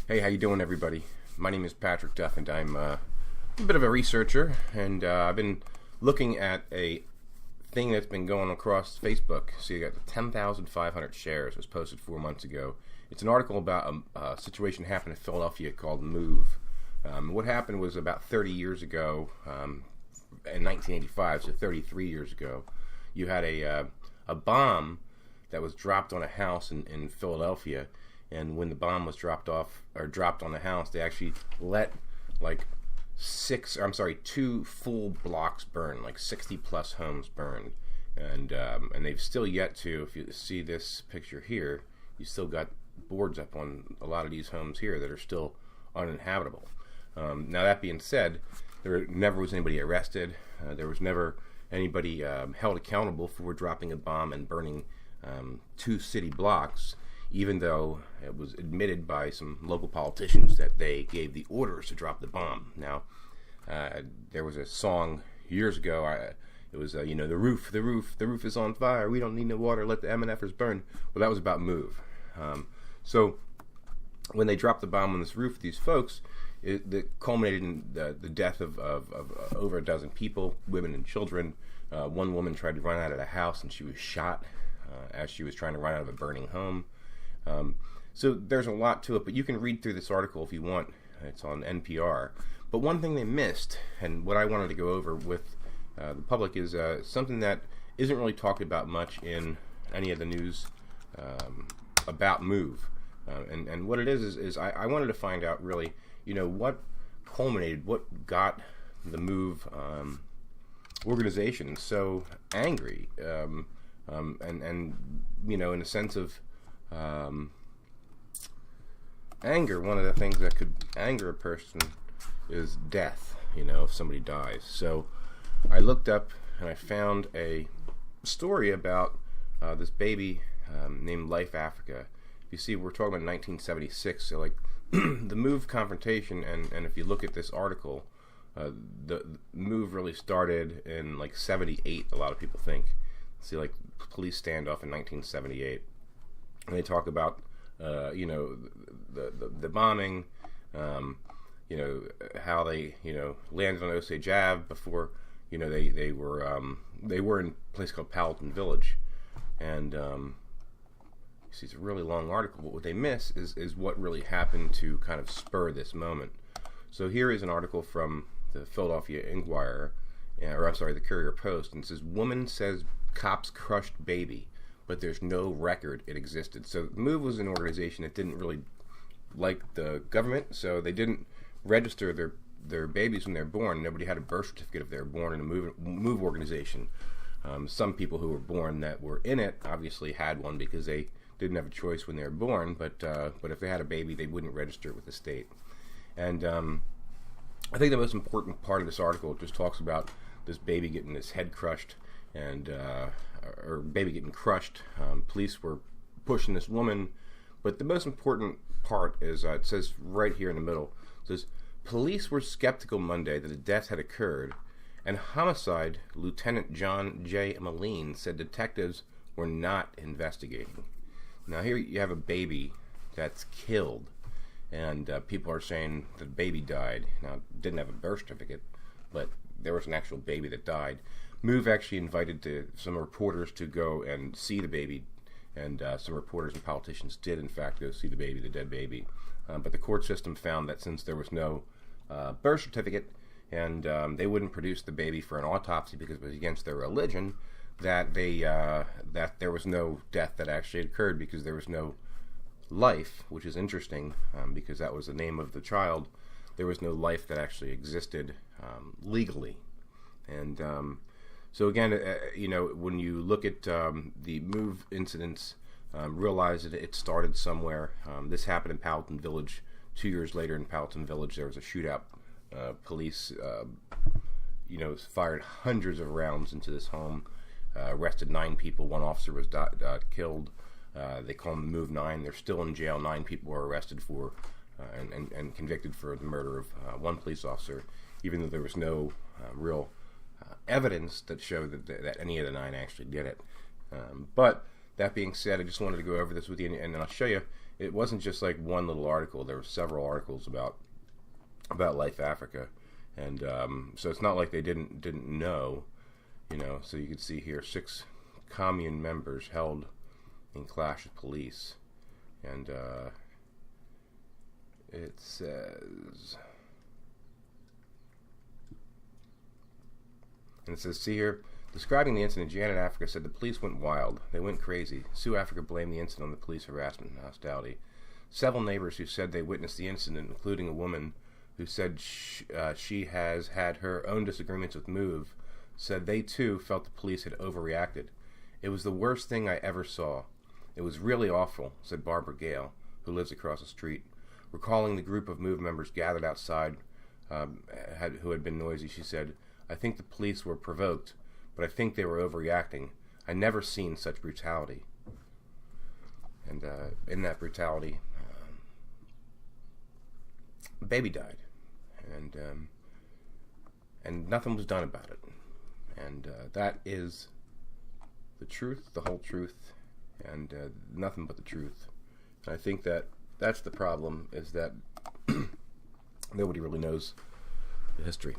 Hey, how you doing, everybody? My name is Patrick Duff, and I'm a bit of a researcher, and I've been looking at a thing that's been going across Facebook. So you got 10,500 shares. It was posted 4 months ago. It's an article about a situation happened in Philadelphia called Move. What happened was about 30 years ago, in 1985, so 33 years ago, you had a bomb that was dropped on a house in Philadelphia. And when the bomb was dropped on the house, they actually let like two full blocks burn, like 60 plus homes burned, and they've still yet to. If you see this picture here, you still got boards up on a lot of these homes here that are still uninhabitable. Now that being said, there never was anybody arrested. There was never anybody held accountable for dropping a bomb and burning 2 city blocks, even though it was admitted by some local politicians that they gave the orders to drop the bomb. Now, there was a song years ago. It was, the roof is on fire. We don't need no water. Let the MNFers burn. Well, that was about Move. So when they dropped the bomb on this roof, these folks, it culminated in the death of over a dozen people, women and children. One woman tried to run out of the house, and she was shot as she was trying to run out of a burning home. So there's a lot to it, but you can read through this article if you want. It's on NPR. But one thing they missed, and what I wanted to go over with the public, is something that isn't really talked about much in any of the news about Move. And what it is I wanted to find out really, what culminated, what got the Move organization so angry, and in a sense of anger. One of the things that could anger a person is death, if somebody dies. So I looked up and I found a story about this baby named Life Africa. You see, we're talking about 1976, so like the Move confrontation, and if you look at this article, the Move really started in like 78, a lot of people think. See, like police standoff in 1978. And they talk about, the bombing, how they, landed on Osage Ave before, they were in a place called Powelton Village. And, you see, it's a really long article, but what they miss is what really happened to kind of spur this moment. So here is an article from the Philadelphia Inquirer, the Courier Post, and it says, "Woman says cops crushed baby, but there's no record it existed." So Move was an organization that didn't really like the government, so they didn't register their babies when they're born. Nobody had a birth certificate if they were born in a Move organization. Some people who were born that were in it obviously had one because they didn't have a choice when they were born, but if they had a baby, they wouldn't register it with the state. And I think the most important part of this article just talks about this baby getting his head crushed, and or baby getting crushed. Police were pushing this woman, but the most important part is it says right here in the middle, it says, "Police were skeptical Monday that a death had occurred, and Homicide Lieutenant John J. Moline said detectives were not investigating." Now here you have a baby that's killed, and people are saying the baby died. Now, it didn't have a birth certificate, but there was an actual baby that died. Move actually invited some reporters to go and see the baby, and some reporters and politicians did, in fact, go see the baby, the dead baby. But the court system found that since there was no birth certificate, and they wouldn't produce the baby for an autopsy because it was against their religion, that there was no death that actually occurred because there was no life, which is interesting because that was the name of the child. There was no life that actually existed legally. And so again, when you look at the Move incidents, realize that it started somewhere. This happened in Powelton Village. 2 years later in Powelton Village, there was a shootout. Police, fired hundreds of rounds into this home, arrested 9 people. 1 officer was killed. They call them the Move 9. They're still in jail. 9 people were arrested for and convicted for the murder of 1 police officer, even though there was no real evidence that showed that any of the 9 actually did it. But that being said, I just wanted to go over this with you, and I'll show you it wasn't just like one little article. There were several articles about Life Africa, and so it's not like they didn't know, you know. So you can see here 6 commune members held in clash with police, and it says, see here, describing the incident, Janet Africa said the police went wild. They went crazy. Sue Africa blamed the incident on the police harassment and hostility. Several neighbors who said they witnessed the incident, including a woman who said she has had her own disagreements with Move, said they too felt the police had overreacted. It was the worst thing I ever saw. It was really awful, said Barbara Gale, who lives across the street. Recalling the group of Move members gathered outside who had been noisy, she said, I think the police were provoked, but I think they were overreacting. I never seen such brutality. And in that brutality, a baby died, and nothing was done about it. And that is the truth, the whole truth, and nothing but the truth. And I think that's the problem, is that nobody really knows the history.